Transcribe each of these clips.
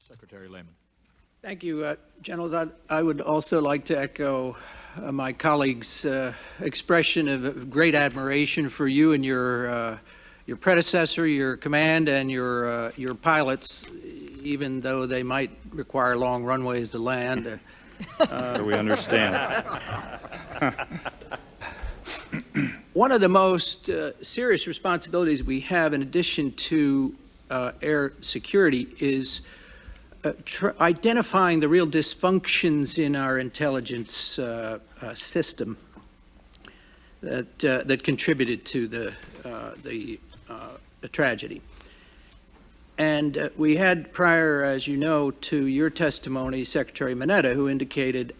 Secretary Lehman. Thank you, Generals. I would also like to echo my colleague's expression of great admiration for you and your predecessor, your command, and your pilots, even though they might require long runways to land. We understand. One of the most serious responsibilities we have, in addition to air security, is identifying the real dysfunctions in our intelligence system that contributed to the tragedy. And we had prior, as you know, to your testimony, Secretary Mineta, who indicated,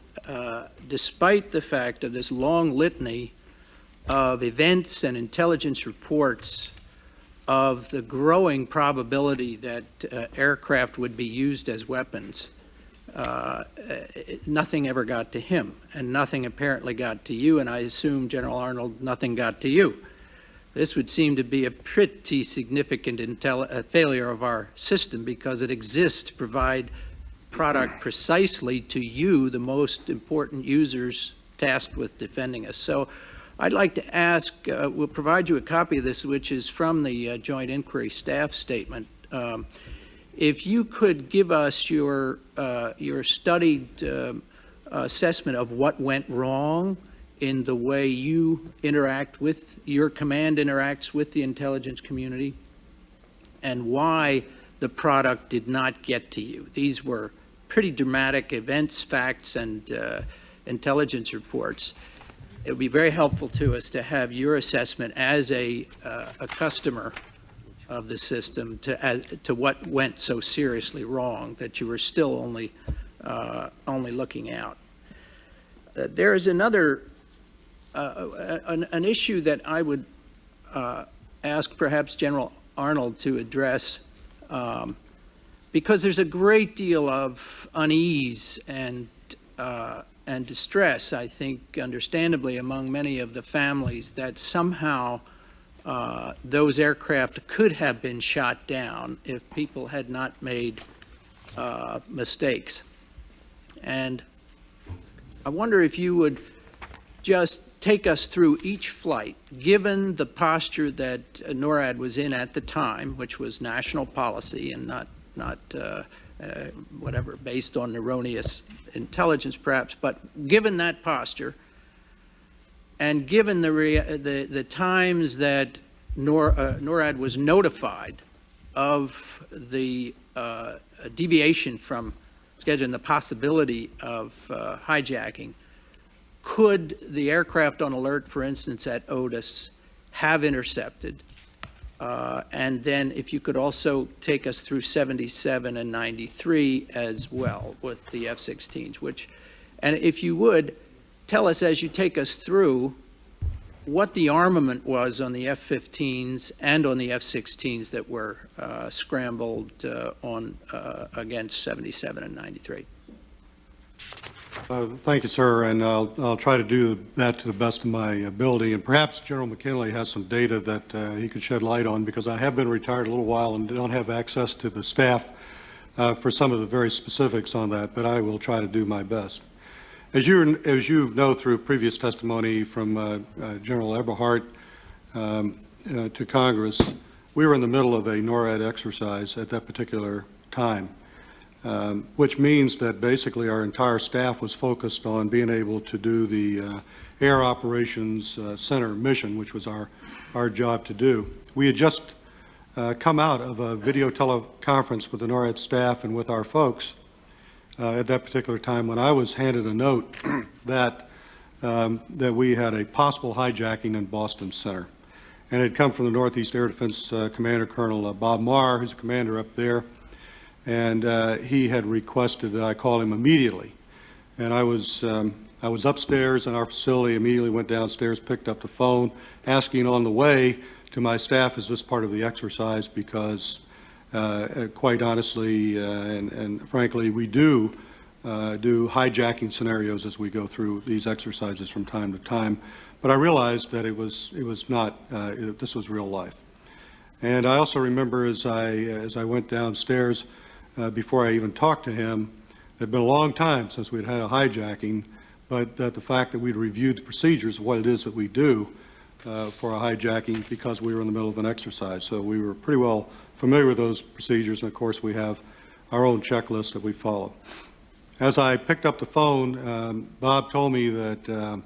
despite the fact of this long litany of events and intelligence reports of the growing probability that aircraft would be used as weapons, nothing ever got to him, and nothing apparently got to you, and I assume, General Arnold, nothing got to you. This would seem to be a pretty significant failure of our system, because it exists to provide product precisely to you, the most important users tasked with defending us. So I'd like to ask, we'll provide you a copy of this, which is from the Joint Inquiry Staff Statement. If you could give us your studied assessment of what went wrong in the way you interact with, your command interacts with the intelligence community, and why the product did not get to you. These were pretty dramatic events, facts, and intelligence reports. It would be very helpful to us to have your assessment as a customer of the system to what went so seriously wrong that you were still only looking out. There is another an issue that I would ask perhaps General Arnold to address, because there's a great deal of unease and distress, I think, understandably, among many of the families that somehow those aircraft could have been shot down if people had not made mistakes. And I wonder if you would just take us through each flight, given the posture that NORAD was in at the time, which was national policy and not whatever, based on erroneous intelligence perhaps, but given that posture, and given the times that NORAD was notified of the deviation from schedule and the possibility of hijacking, could the aircraft on alert, for instance, at Otis, have intercepted? And then if you could also take us through 77 and 93 as well with the F-16s, and if you would, tell us as you take us through what the armament was on the F-15s and on the F-16s that were scrambled against 77 and 93. Thank you, sir, and I'll try to do that to the best of my ability. And perhaps General McKinley has some data that he could shed light on, because I have been retired a little while and don't have access to the staff for some of the very specifics on that, but I will try to do my best. As you know through previous testimony from General Eberhardt to Congress, we were in the middle of a NORAD exercise at that particular time. Which means that basically our entire staff was focused on being able to do the Air Operations Center mission, which was our job to do. We had just come out of a video teleconference with the NORAD staff and with our folks at that particular time, when I was handed a note that we had a possible hijacking in Boston Center. And it had come from the Northeast Air Defense Commander, Colonel Bob Marr, who's a commander up there. And he had requested that I call him immediately. And I was upstairs in our facility, immediately went downstairs, picked up the phone, asking on the way to my staff, is this part of the exercise? Because quite honestly and frankly, we do hijacking scenarios as we go through these exercises from time to time. But I realized that it was not, this was real life. And I also remember as I went downstairs, before I even talked to him. It had been a long time since we'd had a hijacking, but that the fact that we'd reviewed the procedures of what it is that we do for a hijacking because we were in the middle of an exercise. So we were pretty well familiar with those procedures, and of course we have our own checklist that we follow. As I picked up the phone, Bob told me that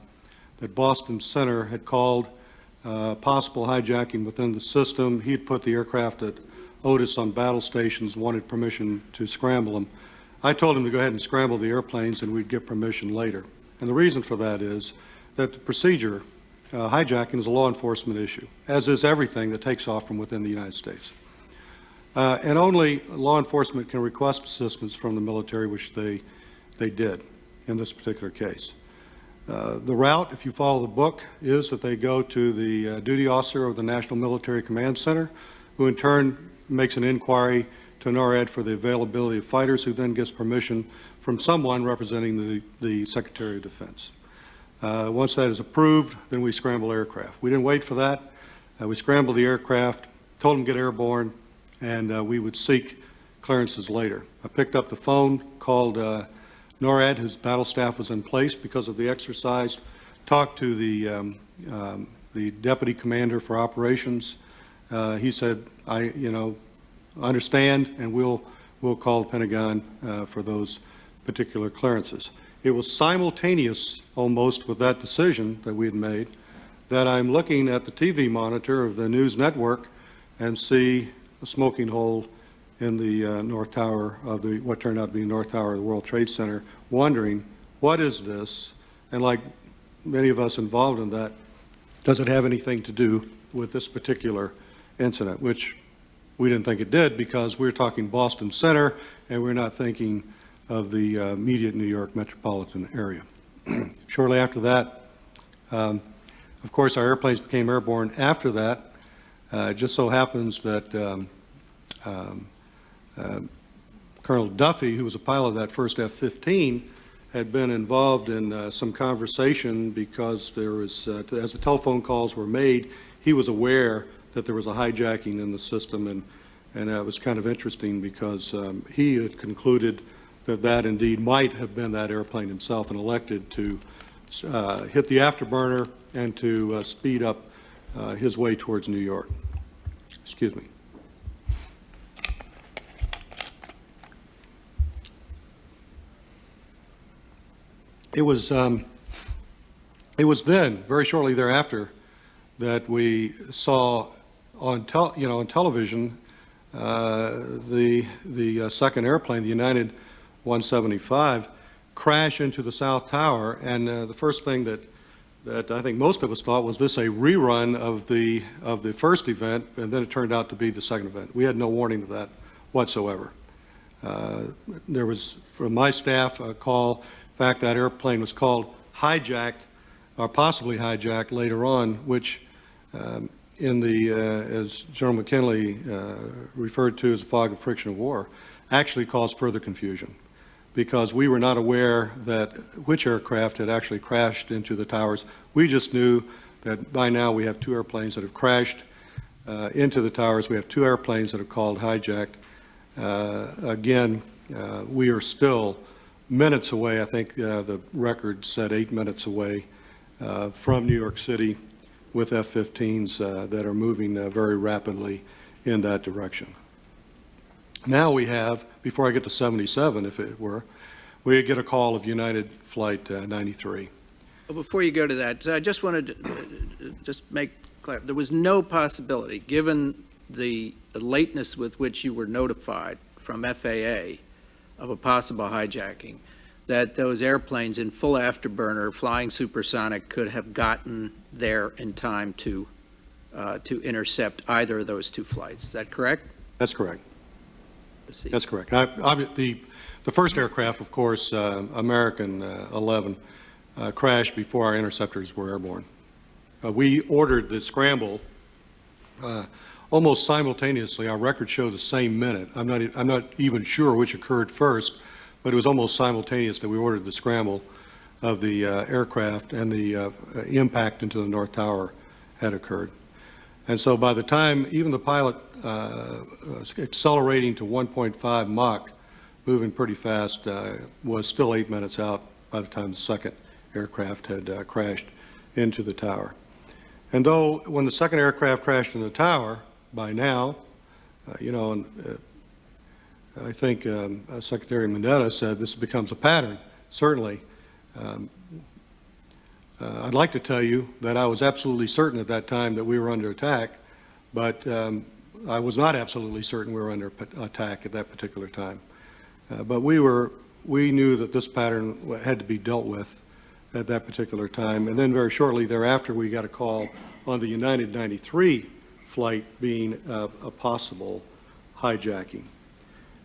Boston Center had called possible hijacking within the system. He'd put the aircraft at Otis on battle stations, wanted permission to scramble them. I told him to go ahead and scramble the airplanes and we'd get permission later. And the reason for that is that the procedure, hijacking is a law enforcement issue, as is everything that takes off from within the United States. And only law enforcement can request assistance from the military, which they did in this particular case. The route, if you follow the book, is that they go to the duty officer of the National Military Command Center, who in turn makes an inquiry to NORAD for the availability of fighters, who then gets permission from someone representing the Secretary of Defense. Once that is approved, then we scramble aircraft. We didn't wait for that. We scrambled the aircraft, told them to get airborne, and we would seek clearances later. I picked up the phone, called NORAD, whose battle staff was in place because of the exercise, talked to the deputy commander for operations. He said, I understand, and we'll call the Pentagon for those particular clearances. It was simultaneous almost with that decision that we had made that I'm looking at the TV monitor of the news network and see a smoking hole in the North Tower of what turned out to be the North Tower of the World Trade Center, wondering, what is this? And like many of us involved in that, does it have anything to do with this particular incident, which we didn't think it did because we're talking Boston Center and we're not thinking of the immediate New York metropolitan area. Shortly after that, of course, our airplanes became airborne after that. It just so happens that Colonel Duffy, who was a pilot of that first F-15, had been involved in some conversation because there was, as the telephone calls were made, he was aware that there was a hijacking in the system, and it was kind of interesting because he had concluded that indeed might have been that airplane himself and elected to hit the afterburner and to speed up his way towards New York. Excuse me. It was then, very shortly thereafter, that we saw on television the second airplane, the United 175, crash into the South Tower, and the first thing that I think most of us thought was this a rerun of the first event, and then it turned out to be the second event. We had no warning of that whatsoever. There was, from my staff, a call. In fact, that airplane was called hijacked, or possibly hijacked later on, which as General McKinley referred to as the fog of friction of war, actually caused further confusion because we were not aware that which aircraft had actually crashed into the towers. We just knew that by now we have two airplanes that have crashed into the towers. We have two airplanes that are called hijacked. Again, we are still minutes away. I think the record said 8 minutes away from New York City with F-15s that are moving very rapidly in that direction. Now we have, before I get to 77, if it were, we get a call of United Flight 93. Well, before you go to that, I just wanted to just make clear, there was no possibility, given the lateness with which you were notified from FAA of a possible hijacking, that those airplanes in full afterburner flying supersonic could have gotten there in time to intercept either of those two flights. Is that correct? That's correct. That's correct. The first aircraft, of course, American 11, crashed before our interceptors were airborne. We ordered the scramble almost simultaneously. Our records show the same minute. I'm not even sure which occurred first, but it was almost simultaneous that we ordered the scramble of the aircraft and the impact into the North Tower had occurred. And so by the time even the pilot accelerating to 1.5 Mach moving pretty fast, was still 8 minutes out by the time the second aircraft had crashed into the tower. And though when the second aircraft crashed in the tower, by now, I think Secretary Mandetta said this becomes a pattern, certainly. I'd like to tell you that I was absolutely certain at that time that we were under attack, but I was not absolutely certain we were under attack at that particular time. But we knew that this pattern had to be dealt with at that particular time. And then very shortly thereafter, we got a call on the United 93 flight being a possible hijacking.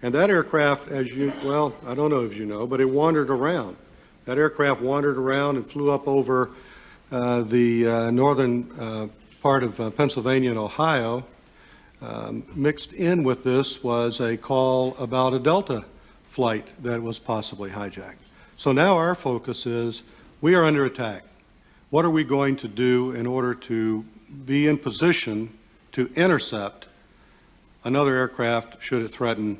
And that aircraft, I don't know if you know, but it wandered around. That aircraft wandered around and flew up over the northern part of Pennsylvania and Ohio. Mixed in with this was a call about a Delta flight that was possibly hijacked. So now our focus is, we are under attack. What are we going to do in order to be in position to intercept another aircraft should it threaten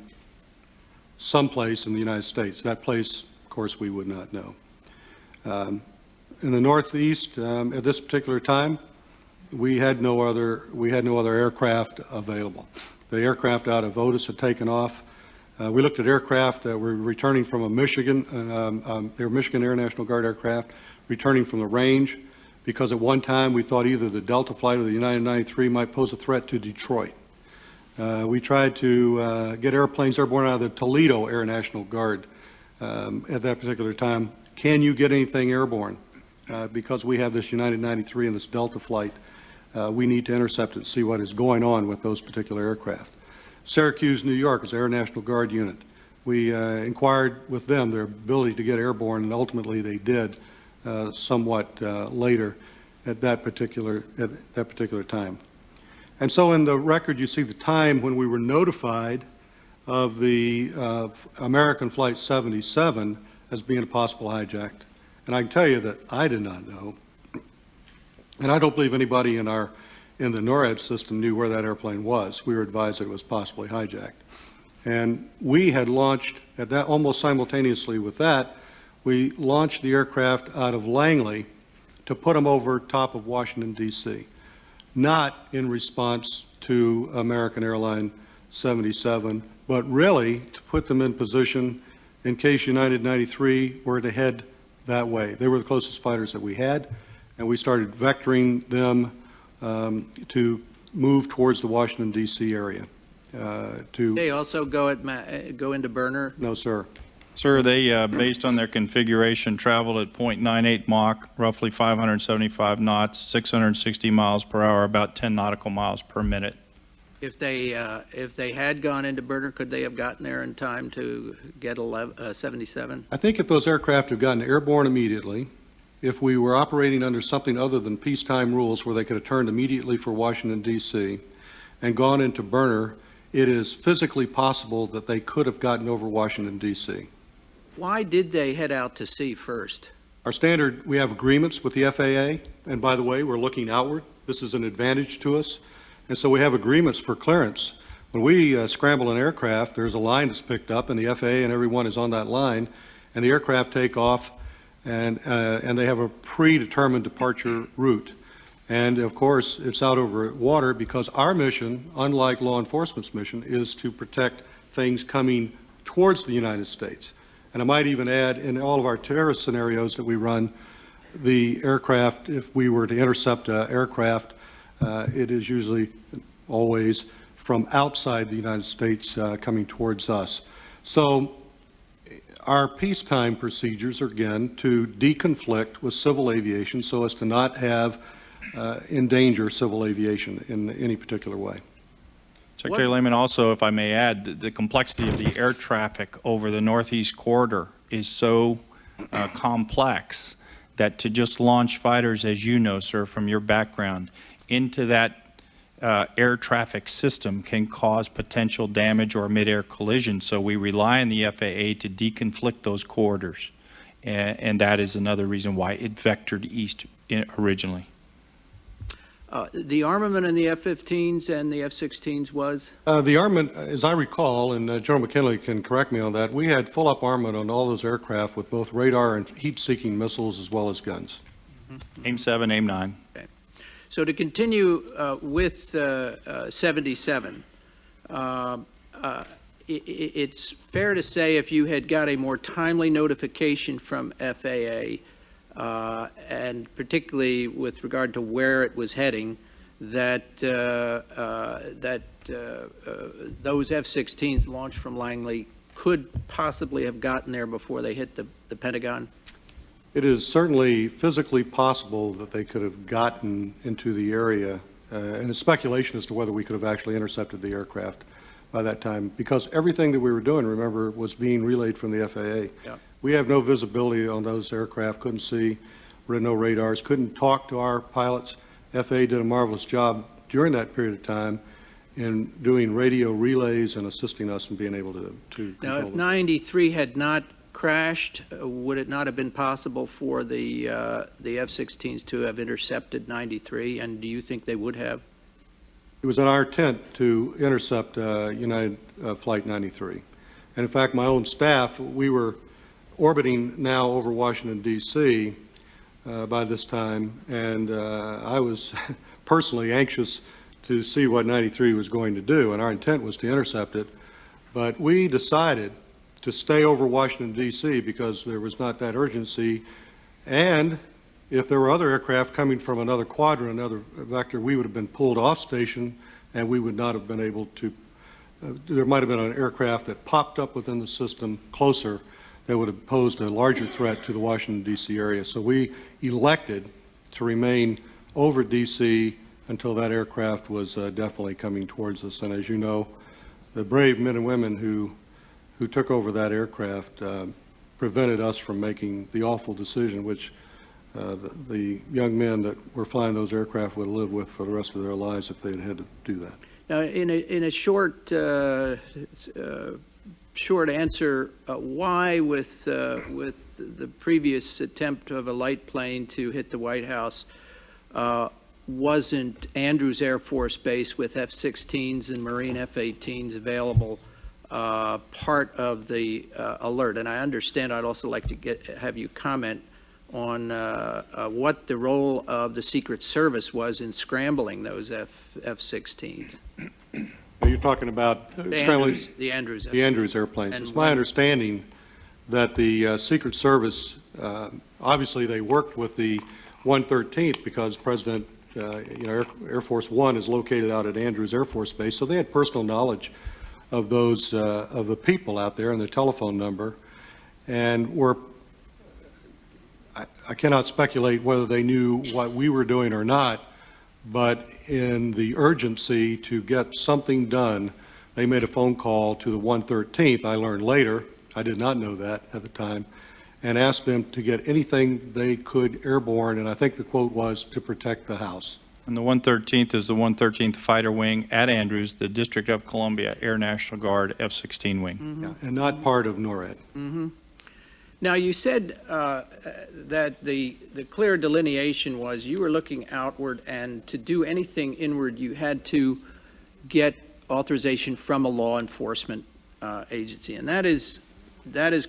someplace in the United States? That place, of course, we would not know. In the Northeast, at this particular time, we had no other aircraft available. The aircraft out of Otis had taken off. We looked at aircraft that were returning from a Michigan, they were Michigan Air National Guard aircraft, returning from the range, because at one time we thought either the Delta flight or the United 93 might pose a threat to Detroit. We tried to get airplanes airborne out of the Toledo Air National Guard at that particular time. Can you get anything airborne? Because we have this United 93 and this Delta flight, we need to intercept it and see what is going on with those particular aircraft. Syracuse, New York is Air National Guard unit. We inquired with them their ability to get airborne, and ultimately they did somewhat later at that particular time. And so in the record, you see the time when we were notified of the American Flight 77 as being a possible hijack. And I can tell you that I did not know, and I don't believe anybody in the NORAD system knew where that airplane was. We were advised that it was possibly hijacked. And we had launched, at that almost simultaneously with that, we launched the aircraft out of Langley to put them over top of Washington, D.C., not in response to American Airline 77, but really to put them in position in case United 93 were to head that way. They were the closest fighters that we had, and we started vectoring them to move towards the Washington, D.C. area. They also go into burner? No, sir. Sir, they, based on their configuration, traveled at 0.98 Mach, roughly 575 knots, 660 miles per hour, about 10 nautical miles per minute. If they had gone into burner, could they have gotten there in time to get 77? I think if those aircraft had gotten airborne immediately, if we were operating under something other than peacetime rules where they could have turned immediately for Washington, D.C. and gone into burner, it is physically possible that they could have gotten over Washington, D.C. Why did they head out to sea first? Our standard, we have agreements with the FAA, and by the way, we're looking outward. This is an advantage to us. And so we have agreements for clearance. When we scramble an aircraft, there's a line that's picked up, and the FAA and everyone is on that line, and the aircraft take off, and they have a predetermined departure route. And of course, it's out over water because our mission, unlike law enforcement's mission, is to protect things coming towards the United States. And I might even add, in all of our terrorist scenarios that we run, the aircraft, if we were to intercept an aircraft, it is usually always from outside the United States coming towards us. So our peacetime procedures are, again, to deconflict with civil aviation so as to not have endanger civil aviation in any particular way. Secretary Lehman, also, if I may add, the complexity of the air traffic over the Northeast corridor is so complex that to just launch fighters, as you know, sir, from your background, into that air traffic system can cause potential damage or mid-air collision. So we rely on the FAA to deconflict those corridors. And that is another reason why it vectored east originally. The armament in the F-15s and the F-16s was? The armament, as I recall, and General McKinley can correct me on that, we had full-up armament on all those aircraft with both radar and heat-seeking missiles as well as guns. AIM-7, AIM-9. So to continue with 77, it's fair to say if you had got a more timely notification from FAA, and particularly with regard to where it was heading, that those F-16s launched from Langley could possibly have gotten there before they hit the Pentagon? It is certainly physically possible that they could have gotten into the area, and it's speculation as to whether we could have actually intercepted the aircraft by that time, because everything that we were doing, remember, was being relayed from the FAA. Yeah. We have no visibility on those aircraft, couldn't see, no radars, couldn't talk to our pilots. FAA did a marvelous job during that period of time in doing radio relays and assisting us in being able to Now, control if them. 93 had not crashed, would it not have been possible for the F-16s to have intercepted 93, and do you think they would have? It was in our intent to intercept United Flight 93. And in fact, my own staff, we were orbiting now over Washington, D.C. By this time, and I was personally anxious to see what 93 was going to do, and our intent was to intercept it. But we decided to stay over Washington, D.C. because there was not that urgency, and if there were other aircraft coming from another quadrant, another vector, we would have been pulled off station, and we would not have been able to, there might have been an aircraft that popped up within the system closer that would have posed a larger threat to the Washington, D.C. area. So we elected to remain over D.C. until that aircraft was definitely coming towards us. And as you know, the brave men and women who took over that aircraft prevented us from making the awful decision, which the young men that were flying those aircraft would live with for the rest of their lives if they had to do that. Now, in a short answer, why with the previous attempt of a light plane to hit the White House wasn't Andrews Air Force Base with F-16s and Marine F-18s available part of the alert? And I understand, I'd also like to have you comment on what the role of the Secret Service was in scrambling those F-16s. You're talking about The Andrews airplanes. And It's my understanding that the Secret Service, obviously they worked with the 113th because President, Air Force One is located out at Andrews Air Force Base, so they had personal knowledge of those, of the people out there and their telephone number, and I cannot speculate whether they knew what we were doing or not, but in the urgency to get something done, they made a phone call to the 113th. I learned later, I did not know that at the time, and asked them to get anything they could airborne, and I think the quote was to protect the house. And the 113th is the 113th Fighter Wing at Andrews, the District of Columbia Air National Guard F-16 wing. Mm-hmm. Yeah, and not part of NORAD. Mm-hmm. Now, you said that the clear delineation was you were looking outward, and to do anything inward, you had to get authorization from a law enforcement agency. And that is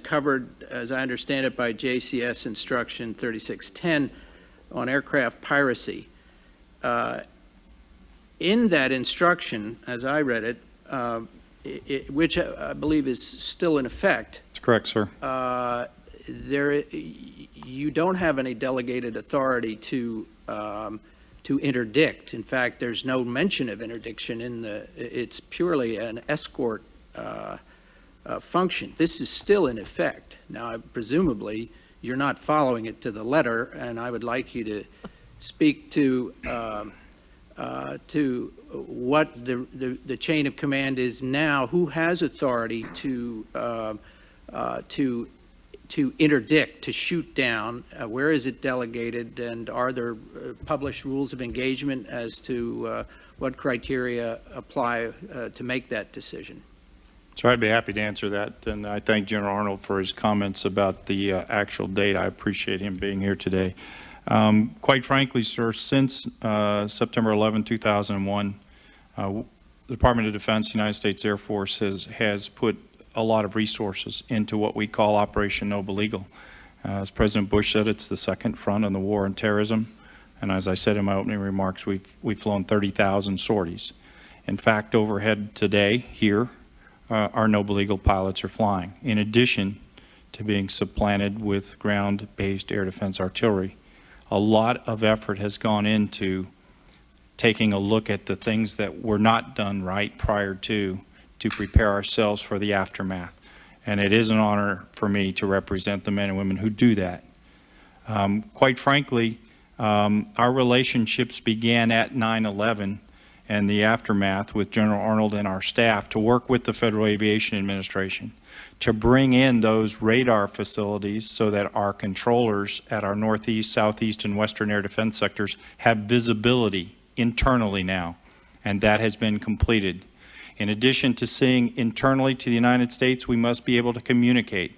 covered, as I understand it, by JCS Instruction 3610 on aircraft piracy. In that instruction, as I read it, which I believe is still in effect, That's correct, sir. you don't have any delegated authority to interdict. In fact, there's no mention of interdiction it's purely an escort function. This is still in effect. Now, presumably, you're not following it to the letter, and I would like you to speak to what the chain of command is now. Who has authority to interdict, to shoot down? Where is it delegated, and are there published rules of engagement as to what criteria apply to make that decision? So I'd be happy to answer that, and I thank General Arnold for his comments about the actual date. I appreciate him being here today. Quite frankly, sir, since September 11, 2001, the Department of Defense, United States Air Force has put a lot of resources into what we call Operation Noble Eagle. As President Bush said, it's the second front on the war on terrorism. And as I said in my opening remarks, we've flown 30,000 sorties. In fact, overhead today, here, our Noble Eagle pilots are flying, in addition to being supplanted with ground-based air defense artillery. A lot of effort has gone into taking a look at the things that were not done right prior to prepare ourselves for the aftermath. And it is an honor for me to represent the men and women who do that. Quite frankly, our relationships began at 9/11 and the aftermath with General Arnold and our staff to work with the Federal Aviation Administration to bring in those radar facilities so that our controllers at our northeast, southeast, and western air defense sectors have visibility internally now, and that has been completed. In addition to seeing internally to the United States, we must be able to communicate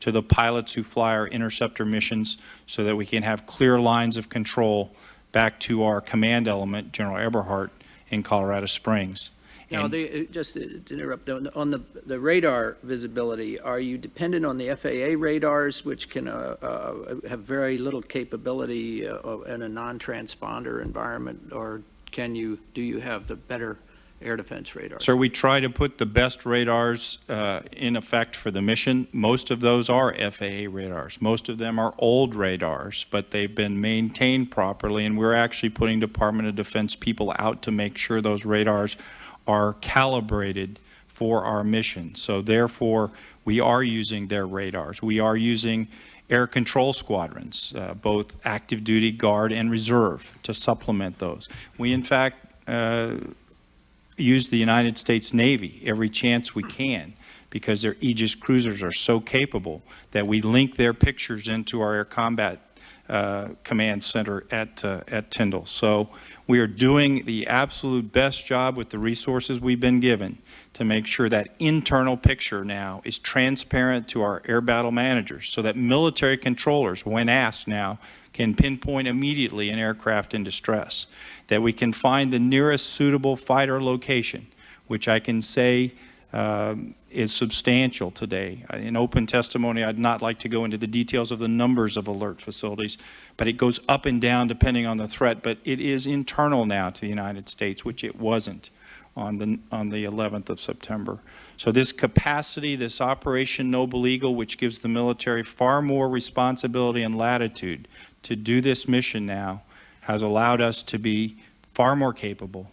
to the pilots who fly our interceptor missions so that we can have clear lines of control back to our command element, General Eberhardt, in Colorado Springs. Now, just to interrupt, on the radar visibility, are you dependent on the FAA radars, which can have very little capability in a non-transponder environment, or do you have the better air defense radars? Sir, we try to put the best radars in effect for the mission. Most of those are FAA radars. Most of them are old radars, but they've been maintained properly, and we're actually putting Department of Defense people out to make sure those radars are calibrated for our mission. So therefore, we are using their radars. We are using air control squadrons, both active duty, guard, and reserve, to supplement those. We, in fact, use the United States Navy every chance we can, because their Aegis cruisers are so capable that we link their pictures into our Air Combat Command Center at Tyndall. So we are doing the absolute best job with the resources we've been given to make sure that internal picture now is transparent to our air battle managers, so that military controllers, when asked now, can pinpoint immediately an aircraft in distress, that we can find the nearest suitable fighter location, which I can say is substantial today. In open testimony, I'd not like to go into the details of the numbers of alert facilities, but it goes up and down depending on the threat, but it is internal now to the United States, which it wasn't on the 11th of September. So this capacity, this Operation Noble Eagle, which gives the military far more responsibility and latitude to do this mission now, has allowed us to be far more capable.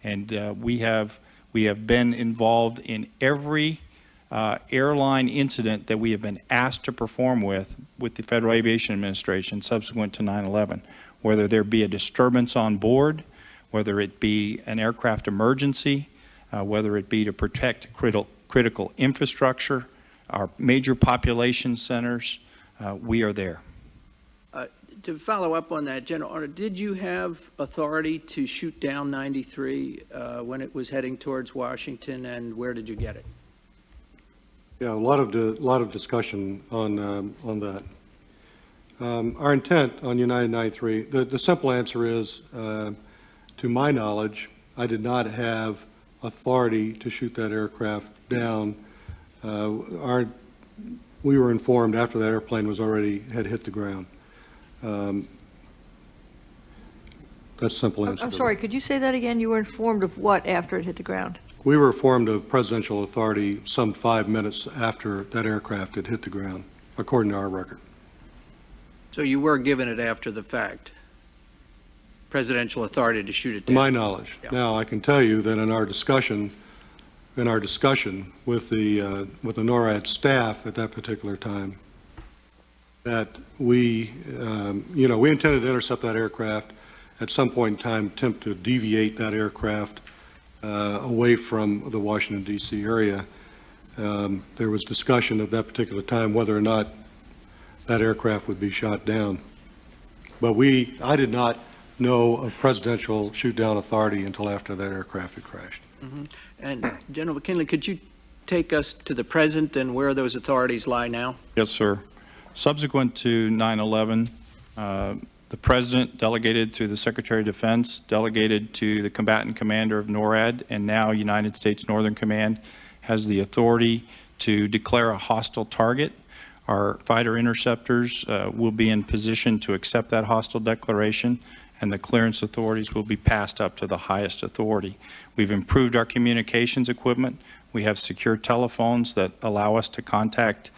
And we have been involved in every airline incident that we have been asked to perform with the Federal Aviation Administration subsequent to 9/11, whether there be a disturbance on board, whether it be an aircraft emergency, whether it be to protect critical infrastructure, our major population centers, we are there. To follow up on that, General Arnold, did you have authority to shoot down 93 when it was heading towards Washington, and where did you get it? Yeah, a lot of discussion on that. Our intent on United 93, the simple answer is, to my knowledge, I did not have authority to shoot that aircraft down. We were informed after that airplane had hit the ground. That's a simple answer. I'm sorry, could you say that again? You were informed of what after it hit the ground? We were informed of presidential authority some 5 minutes after that aircraft had hit the ground, according to our record. So you were given it after the fact, presidential authority to shoot it To down? my knowledge. Yeah. Now, I can tell you that in our discussion with the NORAD staff at that particular time, that we intended to intercept that aircraft, at some point in time attempt to deviate that aircraft away from the Washington, D.C. area. There was discussion at that particular time whether or not that aircraft would be shot down. But I did not know of presidential shoot-down authority until after that aircraft had crashed. Mm-hmm. And General McKinley, could you take us to the present and where those authorities lie now? Yes, sir. Subsequent to 9/11, The President delegated through the Secretary of Defense, delegated to the combatant commander of NORAD, and now United States Northern Command has the authority to declare a hostile target. Our fighter interceptors will be in position to accept that hostile declaration, and the clearance authorities will be passed up to the highest authority. We've improved our communications equipment. We have secure telephones that allow us to contact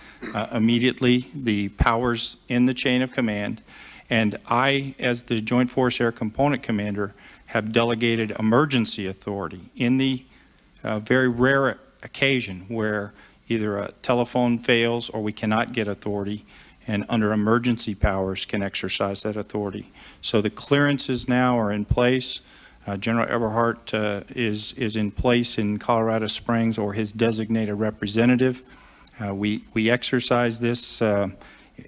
immediately the powers in the chain of command. And I, as the Joint Force Air Component Commander, have delegated emergency authority in the very rare occasion where either a telephone fails or we cannot get authority, and under emergency powers can exercise that authority. So the clearances now are in place. General Eberhardt is in place in Colorado Springs, or his designated representative. We exercise this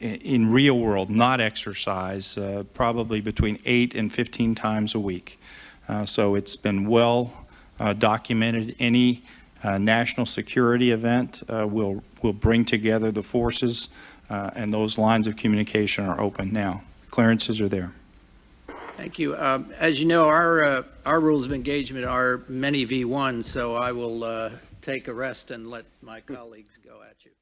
in real world, not exercise, probably between 8 and 15 times a week. So it's been well documented. Any national security event will bring together the forces, and those lines of communication are open now. Clearances are there. Thank you. As you know, our rules of engagement are many v1, so I will take a rest and let my colleagues go at you.